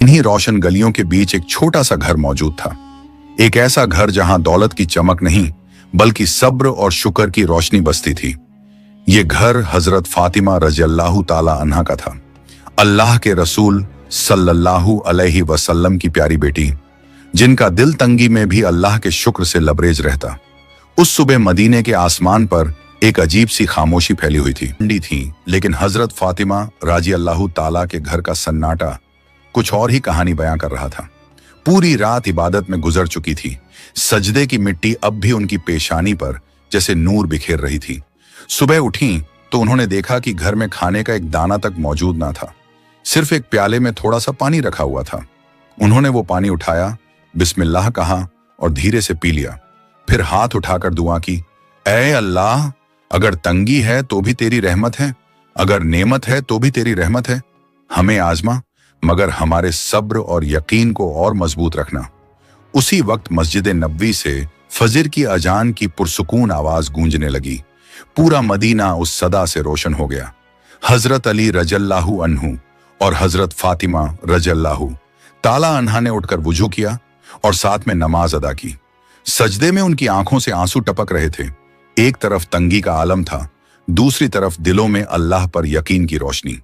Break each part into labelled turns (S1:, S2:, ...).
S1: इन्हीं रोशन गलियों के बीच एक छोटा सा घर मौजूद था। एक ऐसा घर जहां दौलत की चमक नहीं बल्कि सब्र और शुक्र की रोशनी बसती थी। ये घर हजरत फातिमा रज़ियल्लाहु ताला अन्हा का था, अल्लाह के रसूल सल्लल्लाहु अलैहि वसल्लम की प्यारी बेटी, जिनका दिल तंगी में भी अल्लाह के शुक्र से लबरेज रहता। उस सुबह मदीने के आसमान पर एक अजीब सी खामोशी फैली हुई थी। ठंडी थी, लेकिन हजरत फातिमा रज़ियल्लाहु ताला के घर का सन्नाटा कुछ और ही कहानी बयां कर रहा था। पूरी रात इबादत में गुजर चुकी थी। सजदे की मिट्टी अब भी उनकी पेशानी पर जैसे नूर बिखेर रही थी। सुबह उठी तो उन्होंने देखा कि घर में खाने का एक दाना तक मौजूद ना था। सिर्फ एक प्याले में थोड़ा सा पानी रखा हुआ था। उन्होंने वो पानी उठाया, बिस्मिल्लाह कहा और धीरे से पी लिया। फिर हाथ उठाकर दुआ की, ऐ अल्लाह, अगर तंगी है तो भी तेरी रहमत है, अगर नेमत है तो भी तेरी रहमत है। हमें आजमा, मगर हमारे सब्र और यकीन को और मजबूत रखना। उसी वक्त मस्जिद नबवी से फजर की अजान की पुरसुकून आवाज गूंजने लगी। पूरा मदीना उस सदा से रोशन हो गया। हजरत अली रज़ियल्लाहु अन्हु और हजरत फातिमा रज़ियल्लाहु ताला अन्हा ने उठकर वुजू किया और साथ में नमाज अदा की। सजदे में उनकी आंखों से आंसू टपक रहे थे। एक तरफ तंगी का आलम था, दूसरी तरफ दिलों में अल्लाह पर यकीन की रोशनी।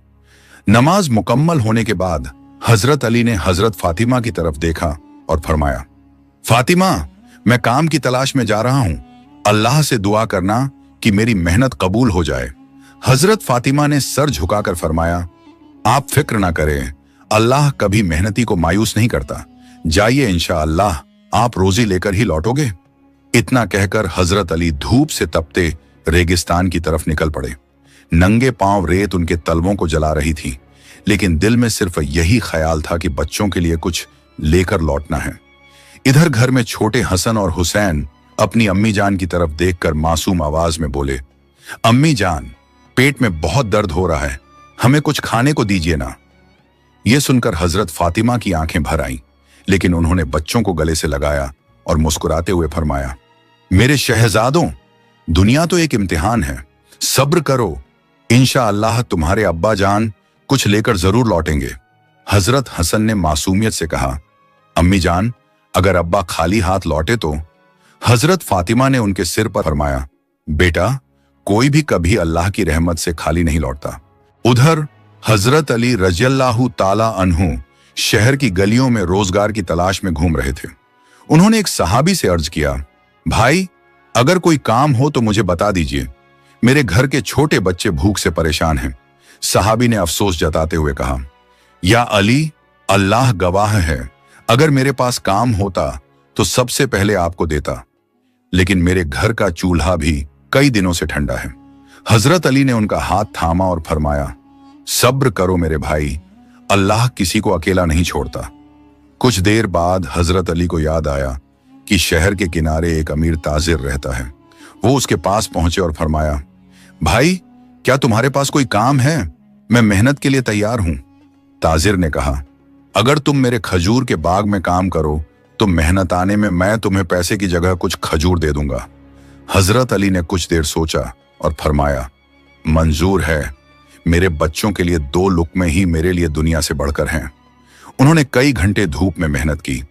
S1: नमाज मुकम्मल होने के बाद हजरत अली ने हजरत फातिमा की तरफ देखा और फरमाया, फातिमा, मैं काम की तलाश में जा रहा हूं, अल्लाह से दुआ करना कि मेरी मेहनत कबूल हो जाए। हजरत फातिमा ने सर झुकाकर फरमाया, आप फिक्र ना करें, अल्लाह कभी मेहनती को मायूस नहीं करता। जाइए, इंशाअल्लाह आप रोजी लेकर ही लौटोगे। इतना कहकर हजरत अली धूप से तपते रेगिस्तान की तरफ निकल पड़े। नंगे पांव रेत उनके तलवों को जला रही थी, लेकिन दिल में सिर्फ यही ख्याल था कि बच्चों के लिए कुछ लेकर लौटना है। इधर घर में छोटे हसन और हुसैन अपनी अम्मी जान की तरफ देखकर मासूम आवाज में बोले, अम्मी जान, पेट में बहुत दर्द हो रहा है, हमें कुछ खाने को दीजिए ना। यह सुनकर हजरत फातिमा की आंखें भर आईं, लेकिन उन्होंने बच्चों को गले से लगाया और मुस्कुराते हुए फरमाया, मेरे शहजादों, दुनिया तो एक इम्तिहान है, सब्र करो, इंशाअल्लाह तुम्हारे अब्बा जान कुछ लेकर जरूर लौटेंगे। हजरत हसन ने मासूमियत से कहा, अम्मी जान, अगर अब्बा खाली हाथ लौटे तो? हजरत फातिमा ने उनके सिर पर फरमाया, बेटा, कोई भी कभी अल्लाह की रहमत से खाली नहीं लौटता। उधर हजरत अली रज़ियल्लाहु ताला अन्हु शहर की गलियों में रोजगार की तलाश में घूम रहे थे। उन्होंने एक सहाबी से अर्ज किया, भाई, अगर कोई काम हो तो मुझे बता दीजिए, मेरे घर के छोटे बच्चे भूख से परेशान हैं। सहाबी ने अफसोस जताते हुए कहा, या अली, अल्लाह गवाह है, अगर मेरे पास काम होता तो सबसे पहले आपको देता, लेकिन मेरे घर का चूल्हा भी कई दिनों से ठंडा है। हजरत अली ने उनका हाथ थामा और फरमाया, सब्र करो मेरे भाई, अल्लाह किसी को अकेला नहीं छोड़ता। कुछ देर बाद हजरत अली को याद आया कि शहर के किनारे एक अमीर ताजिर रहता है। वो उसके पास पहुंचे और फरमाया, भाई, क्या तुम्हारे पास कोई काम है? मैं मेहनत के लिए तैयार हूं। ताजिर ने कहा, अगर तुम मेरे खजूर के बाग में काम करो तो मेहनत आने में मैं तुम्हें पैसे की जगह कुछ खजूर दे दूंगा। हजरत अली ने कुछ देर सोचा और फरमाया, मंजूर है, मेरे बच्चों के लिए 2 लुक़्मे ही मेरे लिए दुनिया से बढ़कर हैं। उन्होंने कई घंटे धूप में मेहनत की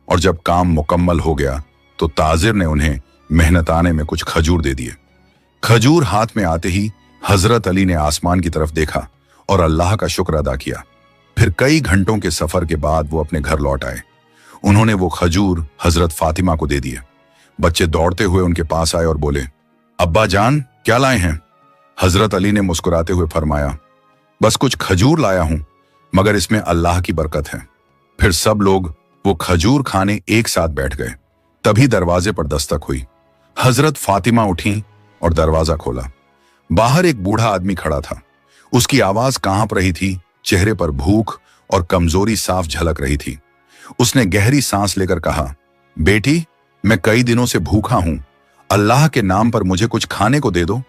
S1: और जब काम मुकम्मल हो गया तो ताजिर ने उन्हें मेहनताने में कुछ खजूर दे दिए। खजूर हाथ में आते ही हजरत अली ने आसमान की तरफ देखा और अल्लाह का शुक्र अदा किया। फिर कई घंटों के सफर के बाद वो अपने घर लौट आए। उन्होंने वो खजूर हजरत फातिमा को दे दिए। बच्चे दौड़ते हुए उनके पास आए और बोले, अब्बा जान, क्या लाए हैं? हजरत अली ने मुस्कुराते हुए फरमाया, बस कुछ खजूर लाया हूं, मगर इसमें अल्लाह की बरकत है। फिर सब लोग वो खजूर खाने एक साथ बैठ गए। तभी दरवाजे पर दस्तक हुई। हजरत फातिमा उठी और दरवाजा खोला। बाहर एक बूढ़ा आदमी खड़ा था। उसकी आवाज कांप रही थी, चेहरे पर भूख और कमजोरी साफ झलक रही थी। उसने गहरी सांस लेकर कहा, बेटी, मैं कई दिनों से भूखा हूं, अल्लाह के नाम पर मुझे कुछ खाने को दे दो।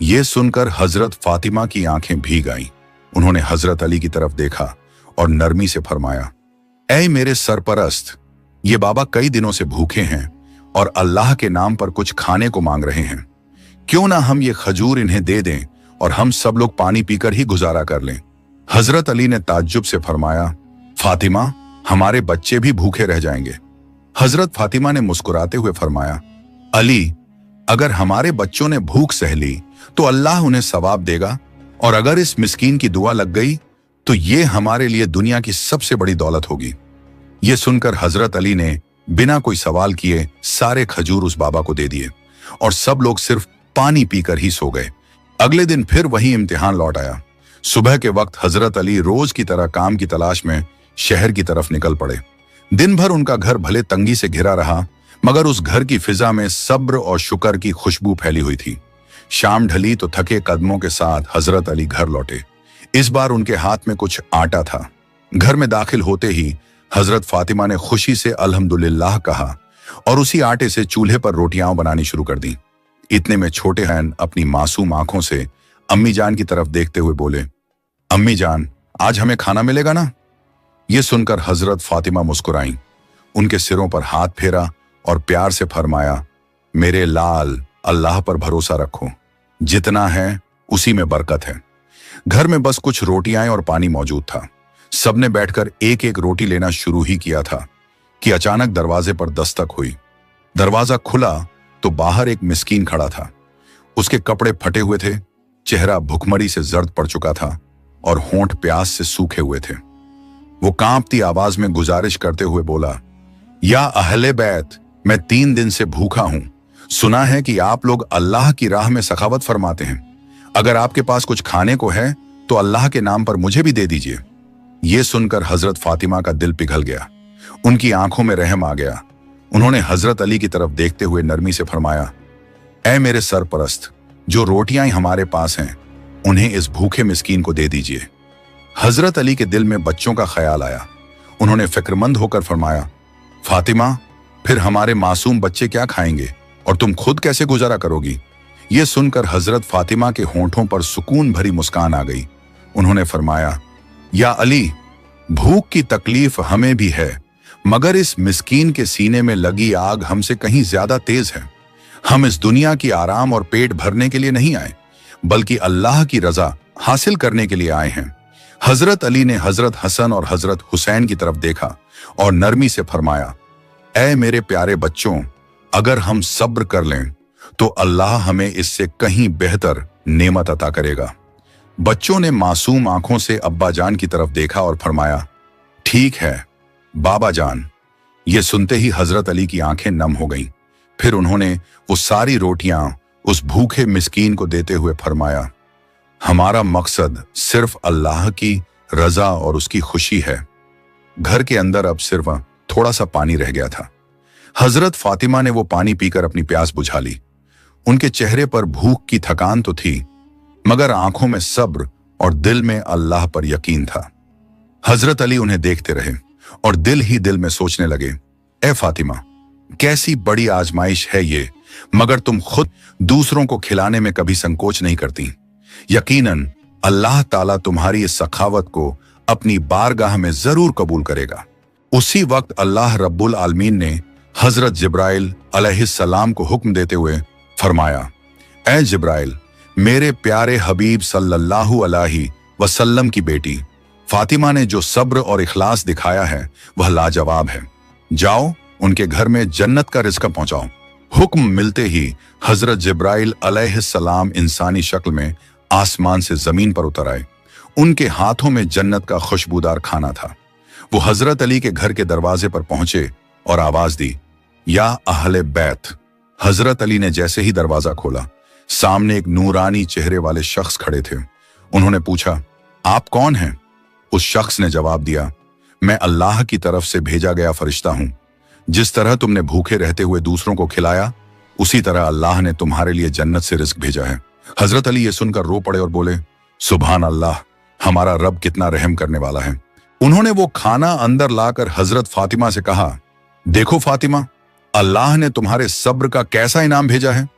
S1: ये सुनकर हजरत फातिमा की आंखें भीग आईं। उन्होंने हजरत अली की तरफ देखा और नरमी से फरमाया, ऐ मेरे सरपरस्त, ये बाबा कई दिनों से भूखे हैं और अल्लाह के नाम पर कुछ खाने को मांग रहे हैं। क्यों ना हम ये खजूर इन्हें दे दें और हम सब लोग पानी पीकर ही गुजारा कर लें। हजरत अली ने ताज्जुब से फरमाया, फातिमा, हमारे बच्चे भी भूखे रह जाएंगे। हजरत फातिमा ने मुस्कुराते हुए फरमाया, अली, अगर हमारे बच्चों ने भूख सह ली तो अल्लाह उन्हें सवाब देगा, और अगर इस मिस्कीन की दुआ लग गई तो ये हमारे लिए दुनिया की सबसे बड़ी दौलत होगी। ये सुनकर हजरत अली ने बिना कोई सवाल किए सारे खजूर उस बाबा को दे दिए और सब लोग सिर्फ पानी पीकर ही सो गए। अगले दिन फिर वही इम्तिहान लौट आया। सुबह के वक्त हजरत अली रोज की तरह काम की तलाश में शहर की तरफ निकल पड़े। दिन भर उनका घर भले तंगी से घिरा रहा, मगर उस घर की फिजा में सब्र और शुक्र की खुशबू फैली हुई थी। शाम ढली तो थके कदमों के साथ हजरत अली घर लौटे। इस बार उनके हाथ में कुछ आटा था। घर में दाखिल होते ही हजरत फातिमा ने खुशी से अल्हम्दुलिल्लाह कहा और उसी आटे से चूल्हे पर रोटियां बनानी शुरू कर दी। इतने में छोटे हसन अपनी मासूम आंखों से अम्मी जान की तरफ देखते हुए बोले, अम्मी जान, आज हमें खाना मिलेगा ना? ये सुनकर हजरत फातिमा मुस्कुराईं, उनके सिरों पर हाथ फेरा और प्यार से फरमाया, मेरे लाल, अल्लाह पर भरोसा रखो, जितना है उसी में बरकत है। घर में बस कुछ रोटियां और पानी मौजूद था। सबने बैठकर एक एक रोटी लेना शुरू ही किया था कि अचानक दरवाजे पर दस्तक हुई। दरवाजा खुला तो बाहर एक मिस्कीन खड़ा था। उसके कपड़े फटे हुए थे, चेहरा भुखमरी से जर्द पड़ चुका था और होंठ प्यास से सूखे हुए थे। वो कांपती आवाज में गुजारिश करते हुए बोला, या अहले बैत, मैं 3 दिन से भूखा हूं। सुना है कि आप लोग अल्लाह की राह में सखावत फरमाते हैं। अगर आपके पास कुछ खाने को है तो अल्लाह के नाम पर मुझे भी दे दीजिए। ये सुनकर हजरत फातिमा का दिल पिघल गया, उनकी आंखों में रहम आ गया। उन्होंने हजरत अली की तरफ देखते हुए नरमी से फरमाया, ऐ मेरे सरपरस्त, जो रोटियां हमारे पास हैं उन्हें इस भूखे मिस्कीन को दे दीजिए। हजरत अली के दिल में बच्चों का ख्याल आया। उन्होंने फिक्रमंद होकर फरमाया, फातिमा, फिर हमारे मासूम बच्चे क्या खाएंगे और तुम खुद कैसे गुजारा करोगी? यह सुनकर हजरत फातिमा के होंठों पर सुकून भरी मुस्कान आ गई। उन्होंने फरमाया, या अली, भूख की तकलीफ हमें भी है, मगर इस मिस्कीन के सीने में लगी आग हमसे कहीं ज्यादा तेज है। हम इस दुनिया की आराम और पेट भरने के लिए नहीं आए, बल्कि अल्लाह की रजा हासिल करने के लिए आए हैं। हजरत अली ने हजरत हसन और हजरत हुसैन की तरफ देखा और नरमी से फरमाया, ऐ मेरे प्यारे बच्चों, अगर हम सब्र कर लें तो अल्लाह हमें इससे कहीं बेहतर नेमत अता करेगा। बच्चों ने मासूम आंखों से अब्बा जान की तरफ देखा और फरमाया, ठीक है बाबा जान। ये सुनते ही हजरत अली की आंखें नम हो गईं। फिर उन्होंने वो सारी रोटियां उस भूखे मिस्कीन को देते हुए फरमाया, हमारा मकसद सिर्फ अल्लाह की रजा और उसकी खुशी है। घर के अंदर अब सिर्फ थोड़ा सा पानी रह गया था। हजरत फातिमा ने वो पानी पीकर अपनी प्यास बुझा ली। उनके चेहरे पर भूख की थकान तो थी, मगर आंखों में सब्र और दिल में अल्लाह पर यकीन था। हजरत अली उन्हें देखते रहे और दिल ही दिल में सोचने लगे, ए फातिमा, कैसी बड़ी आजमाइश है ये, मगर तुम खुद दूसरों को खिलाने में कभी संकोच नहीं करती। यकीनन अल्लाह ताला तुम्हारी इस सखावत को अपनी बारगाह में जरूर कबूल करेगा। उसी वक्त अल्लाह रब्बुल आलमीन ने हजरत जिब्राइल अलैहिस्सलाम को हुक्म देते हुए फरमाया, ऐ जिब्राइल, मेरे प्यारे हबीब सल्लल्लाहु अलैहि वसल्लम की बेटी फातिमा ने जो सब्र और इखलास दिखाया है वह लाजवाब है। जाओ उनके घर में जन्नत का रिज़्क पहुंचाओ। हुक्म मिलते ही हजरत जिब्राइल अलैहिस्सलाम इंसानी शक्ल में आसमान से जमीन पर उतर आए। उनके हाथों में जन्नत का खुशबूदार खाना था। वो हजरत अली के घर के दरवाजे पर पहुंचे और आवाज दी, या अहले बैत। हजरत अली ने जैसे ही दरवाजा खोला, सामने एक नूरानी चेहरे वाले शख्स खड़े थे। उन्होंने पूछा, आप कौन हैं? उस शख्स ने जवाब दिया, मैं अल्लाह की तरफ से भेजा गया फरिश्ता हूं। जिस तरह तुमने भूखे रहते हुए दूसरों को खिलाया, उसी तरह अल्लाह ने तुम्हारे लिए जन्नत से रिज़्क भेजा है। हजरत अली ये सुनकर रो पड़े और बोले, सुभान अल्लाह, हमारा रब कितना रहम करने वाला है। उन्होंने वो खाना अंदर लाकर हजरत फातिमा से कहा, देखो फातिमा, अल्लाह ने तुम्हारे सब्र का कैसा इनाम भेजा है।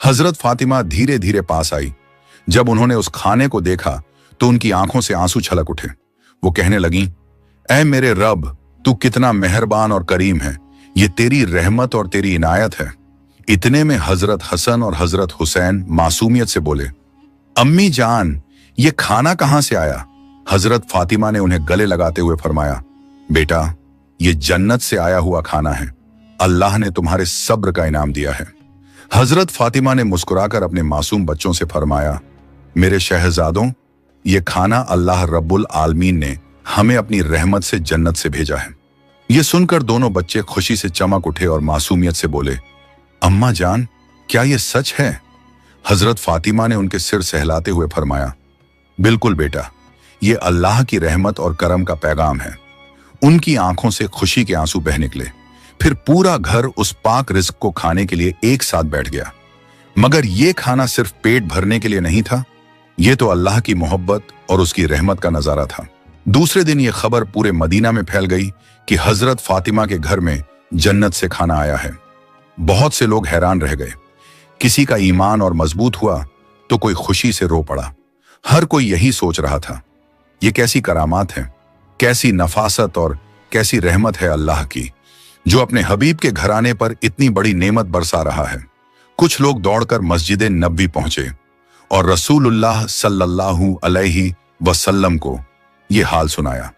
S1: हजरत फातिमा धीरे धीरे पास आई। जब उन्होंने उस खाने को देखा तो उनकी आंखों से आंसू छलक उठे। वो कहने लगी, ऐ मेरे रब, तू कितना मेहरबान और करीम है, ये तेरी रहमत और तेरी इनायत है। इतने में हजरत हसन और हजरत हुसैन मासूमियत से बोले, अम्मी जान, ये खाना कहां से आया? हजरत फातिमा ने उन्हें गले लगाते हुए फरमाया, बेटा, ये जन्नत से आया हुआ खाना है। अल्लाह ने तुम्हारे सब्र का इनाम दिया है। हजरत फातिमा ने मुस्कुराकर अपने मासूम बच्चों से फरमाया, मेरे शहजादों, ये खाना अल्लाह रब्बुल आलमीन ने हमें अपनी रहमत से जन्नत से भेजा है। ये सुनकर दोनों बच्चे खुशी से चमक उठे और मासूमियत से बोले, अम्मा जान, क्या ये सच है? हजरत फातिमा ने उनके सिर सहलाते हुए फरमाया, बिल्कुल बेटा, ये अल्लाह की रहमत और करम का पैगाम है। उनकी आंखों से खुशी के आंसू बह निकले। फिर पूरा घर उस पाक रिज्क को खाने के लिए एक साथ बैठ गया। मगर ये खाना सिर्फ पेट भरने के लिए नहीं था, ये तो अल्लाह की मोहब्बत और उसकी रहमत का नजारा था। दूसरे दिन ये खबर पूरे मदीना में फैल गई कि हजरत फातिमा के घर में जन्नत से खाना आया है। बहुत से लोग हैरान रह गए। किसी का ईमान और मजबूत हुआ तो कोई खुशी से रो पड़ा। हर कोई यही सोच रहा था, ये कैसी करामात है, कैसी नफासत और कैसी रहमत है अल्लाह की, जो अपने हबीब के घराने पर इतनी बड़ी नेमत बरसा रहा है। कुछ लोग दौड़कर मस्जिद नबवी पहुंचे और रसूलुल्लाह सल्लल्लाहु अलैहि वसल्लम को ये हाल सुनाया।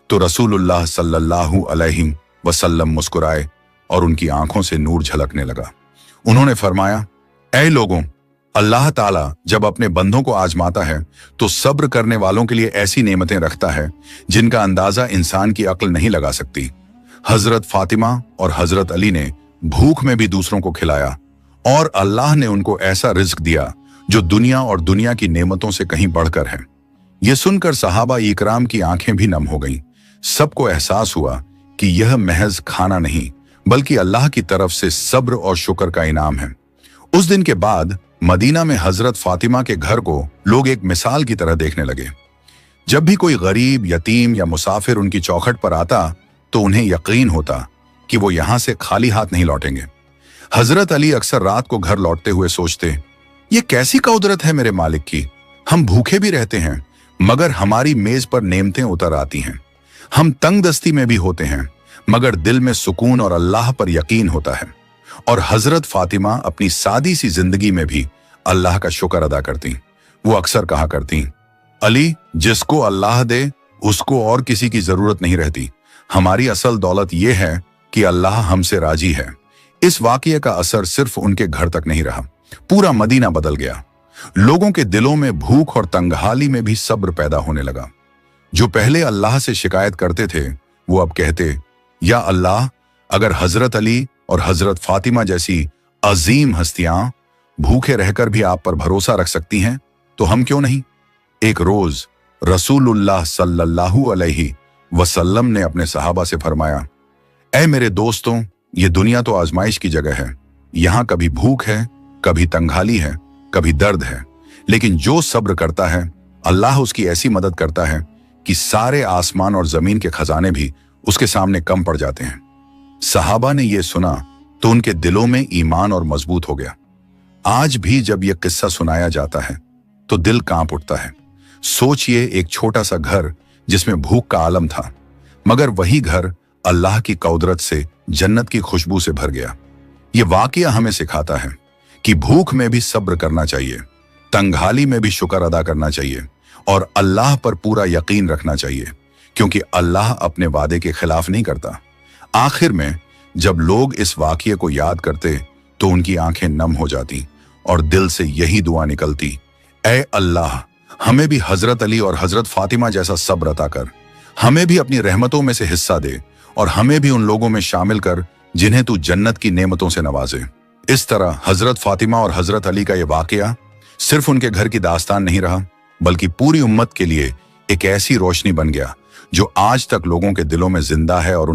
S1: तो रसूलुल्लाह सल्लल्लाहु अलैहि वसल्लम मुस्कुराए और उनकी आंखों से नूर झलकने लगा। उन्होंने फरमाया, ऐ लोगों, अल्लाह ताला जब अपने बंदों को आजमाता है तो सब्र करने वालों के लिए ऐसी नेमतें रखता है जिनका अंदाजा इंसान की अक्ल नहीं लगा सकती। हजरत फातिमा और हजरत अली ने भूख में भी दूसरों को खिलाया और अल्लाह ने उनको ऐसा रिज्क दिया जो दुनिया और दुनिया की नेमतों से कहीं बढ़कर है। यह सुनकर सहाबा इकराम की आंखें भी नम हो गईं। सबको एहसास हुआ कि यह महज खाना नहीं बल्कि अल्लाह की तरफ से सब्र और शुक्र का इनाम है। उस दिन के बाद मदीना में हजरत फातिमा के घर को लोग एक मिसाल की तरह देखने लगे। जब भी कोई गरीब, यतीम या मुसाफिर उनकी चौखट पर आता तो उन्हें यकीन होता कि वो यहां से खाली हाथ नहीं लौटेंगे। हजरत अली अक्सर रात को घर लौटते हुए सोचते, ये कैसी कुदरत है मेरे मालिक की, हम भूखे भी रहते हैं मगर हमारी मेज पर नेमतें उतर आती हैं। हम तंग दस्ती में भी होते हैं मगर दिल में सुकून और अल्लाह पर यकीन होता है। और हजरत फातिमा अपनी सादी सी जिंदगी में भी अल्लाह का शुक्र अदा करती। वो अक्सर कहा करती, अली, जिसको अल्लाह दे उसको और किसी की जरूरत नहीं रहती। हमारी असल दौलत यह है कि अल्लाह हमसे राजी है। इस वाकये का असर सिर्फ उनके घर तक नहीं रहा, पूरा मदीना बदल गया। लोगों के दिलों में भूख और तंगहाली में भी सब्र पैदा होने लगा। जो पहले अल्लाह से शिकायत करते थे वो अब कहते, या अल्लाह, अगर हजरत अली और हजरत फातिमा जैसी अजीम हस्तियां भूखे रहकर भी आप पर भरोसा रख सकती हैं तो हम क्यों नहीं। एक रोज रसूलुल्लाह सल्लल्लाहु अलैहि वसल्लम ने अपने सहाबा से फरमाया, ऐ मेरे दोस्तों, ये दुनिया तो आजमाइश की जगह है। यहां कभी भूख है, कभी तंगहाली है, कभी दर्द है, लेकिन जो सब्र करता है अल्लाह उसकी ऐसी मदद करता है कि सारे आसमान और जमीन के खजाने भी उसके सामने कम पड़ जाते हैं। सहाबा ने यह सुना तो उनके दिलों में ईमान और मजबूत हो गया। आज भी जब यह किस्सा सुनाया जाता है तो दिल कांप उठता है। सोचिए, एक छोटा सा घर जिसमें भूख का आलम था, मगर वही घर अल्लाह की कुदरत से जन्नत की खुशबू से भर गया। यह वाकया हमें सिखाता है कि भूख में भी सब्र करना चाहिए, तंगहाली में भी शुक्र अदा करना चाहिए और अल्लाह पर पूरा यकीन रखना चाहिए, क्योंकि अल्लाह अपने वादे के खिलाफ नहीं करता। आखिर में जब लोग इस वाकये को याद करते तो उनकी आंखें नम हो जाती और दिल से यही दुआ निकलती, ऐ अल्लाह, हमें भी हजरत अली और हजरत फातिमा जैसा सब्र अता कर, हमें भी अपनी रहमतों में से हिस्सा दे और हमें भी उन लोगों में शामिल कर जिन्हें तू जन्नत की नेमतों से नवाजे। इस तरह हजरत फातिमा और हजरत अली का यह वाकया सिर्फ उनके घर की दास्तान नहीं रहा, बल्कि पूरी उम्मत के लिए एक ऐसी रोशनी बन गया जो आज तक लोगों के दिलों में जिंदा है और